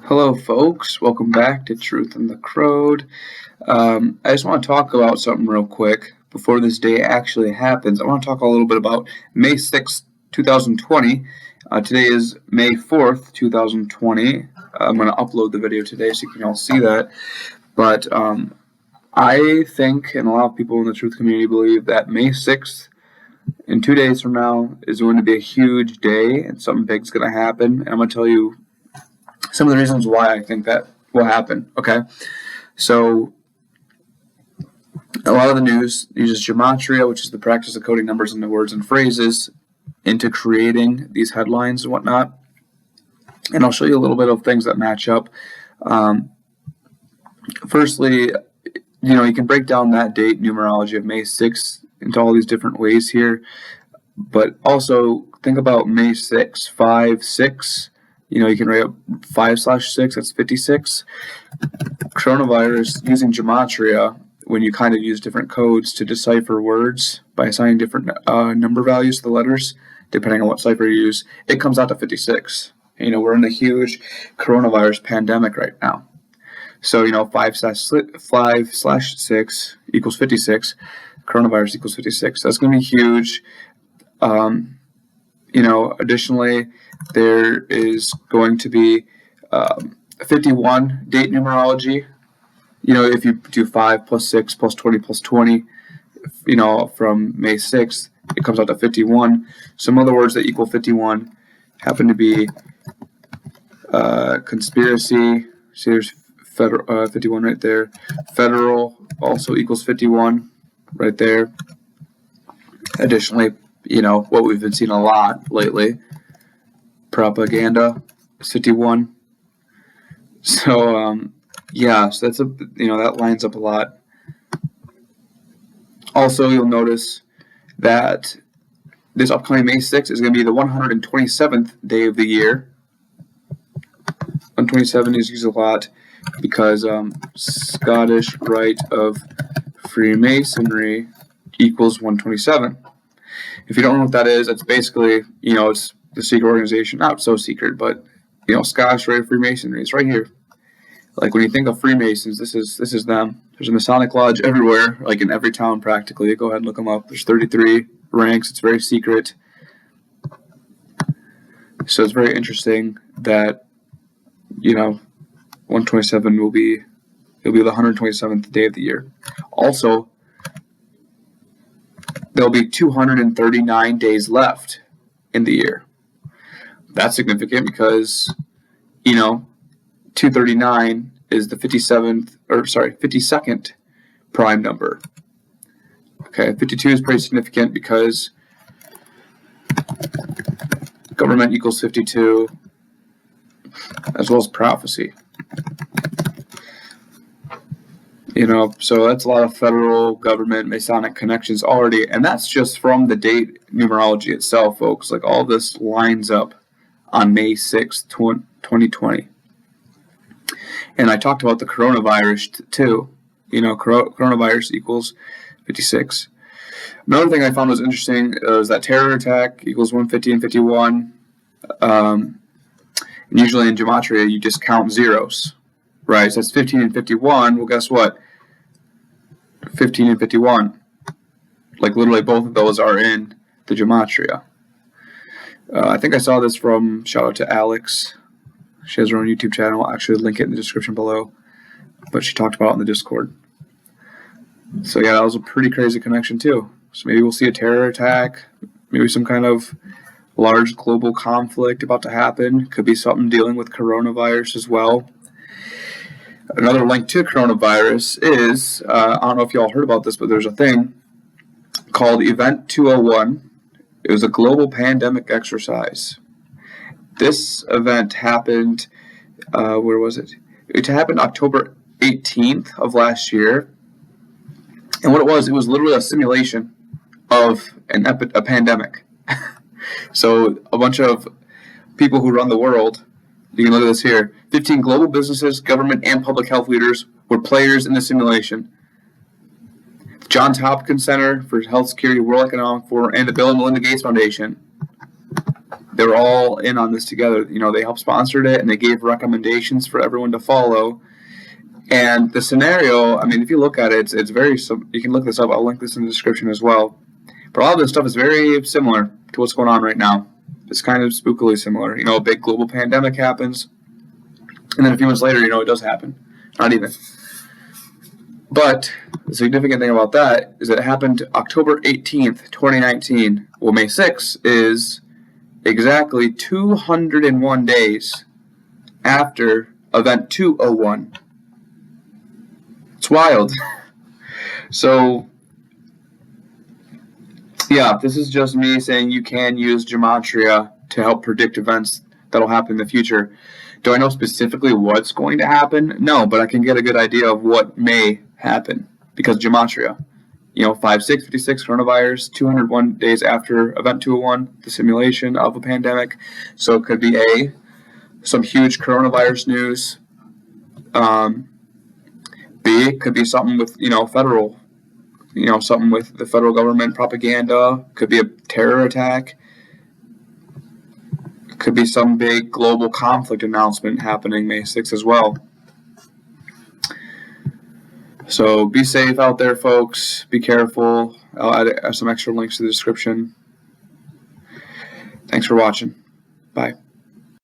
Hello, folks. Welcome back to Truth in the Crowd. I just want to talk about something real quick before this day actually happens. I want to talk a little bit about May 6th, 2020. Today is May 4th, 2020. I'm going to upload the video today so you can all see that. But I think, and a lot of people in the truth community believe, that May 6th, in 2 days from now, is going to be a huge day and something big's going to happen. And I'm going to tell you some of the reasons why I think that will happen. Okay, so a lot of the news uses Gematria, which is the practice of coding numbers into words and phrases, into creating these headlines and whatnot. And I'll show you a little bit of things that match up. Firstly, you can break down that date, numerology of May 6th, into all these different ways here. But also think about May 6th, 5-6. You can write up 5/6, that's 56. Coronavirus, using Gematria, when you kind of use different codes to decipher words by assigning different number values to the letters, depending on what cipher you use, it comes out to 56. We're in a huge coronavirus pandemic right now. So, 5/6 equals 56. Coronavirus equals 56. That's going to be huge. Additionally, there is going to be 51 date numerology. If you do 5 plus 6 plus 20 plus 20, from May 6th, it comes out to 51. Some other words that equal 51 happen to be conspiracy. See, there's 51 right there. Federal also equals 51 right there. Additionally, what we've been seeing a lot lately, propaganda is 51. So so that's that lines up a lot. Also, you'll notice that this upcoming May 6th is going to be the 127th day of the year. 127 is used a lot because Scottish Rite of Freemasonry equals 127. If you don't know what that is, it's basically, it's the secret organization. Not so secret, but, Scottish Rite of Freemasonry. It's right here. Like, when you think of Freemasons, this is them. There's a Masonic lodge everywhere, like in every town practically. Go ahead and look them up. There's 33 ranks. It's very secret. So it's very interesting that, 127 will be the 127th day of the year. Also, there'll be 239 days left in the year. That's significant because, 239 is the 52nd prime number. Okay, 52 is pretty significant because government equals 52, as well as prophecy. So that's a lot of federal government Masonic connections already, and that's just from the date numerology itself, folks. Like, all this lines up on May 6th, 2020. And I talked about the coronavirus too. Coronavirus equals 56. Another thing I found was interesting is that terror attack equals 150 and 51. And usually in Gematria, you just count zeros, right? So that's 15 and 51. Well, guess what? 15 and 51. Like, literally both of those are in the Gematria. I think I saw this from, shout out to Alex. She has her own YouTube channel. I'll actually link it in the description below. But she talked about it in the Discord. So yeah, that was a pretty crazy connection too. So maybe we'll see a terror attack. Maybe some kind of large global conflict about to happen. Could be something dealing with coronavirus as well. Another link to coronavirus is, I don't know if y'all heard about this, but there's a thing called Event 201. It was a global pandemic exercise. This event happened, where was it? It happened October 18th of last year. And what it was literally a simulation of a pandemic. So a bunch of people who run the world, you can look at this here, 15 global businesses, government, and public health leaders were players in the simulation. The Johns Hopkins Center for Health Security, World Economic Forum, and the Bill and Melinda Gates Foundation. They were all in on this together. They helped sponsor it, and they gave recommendations for everyone to follow. And the scenario, if you look at it, it's very, you can look this up. I'll link this in the description as well. But a lot of this stuff is very similar to what's going on right now. It's kind of spookily similar. A big global pandemic happens, and then a few months later, it does happen. Not even. But the significant thing about that is that it happened October 18th, 2019. Well, May 6th is exactly 201 days after Event 201. It's wild. So, yeah, this is just me saying you can use Gematria to help predict events that'll happen in the future. Do I know specifically what's going to happen? No, but I can get a good idea of what may happen because Gematria. 5656 coronavirus, 201 days after Event 201, the simulation of a pandemic. So it could be some huge coronavirus news. B, it could be something with, federal, something with the federal government propaganda. Could be a terror attack. Could be some big global conflict announcement happening May 6th as well. So be safe out there, folks. Be careful. I'll add some extra links to the description. Thanks for watching. Bye.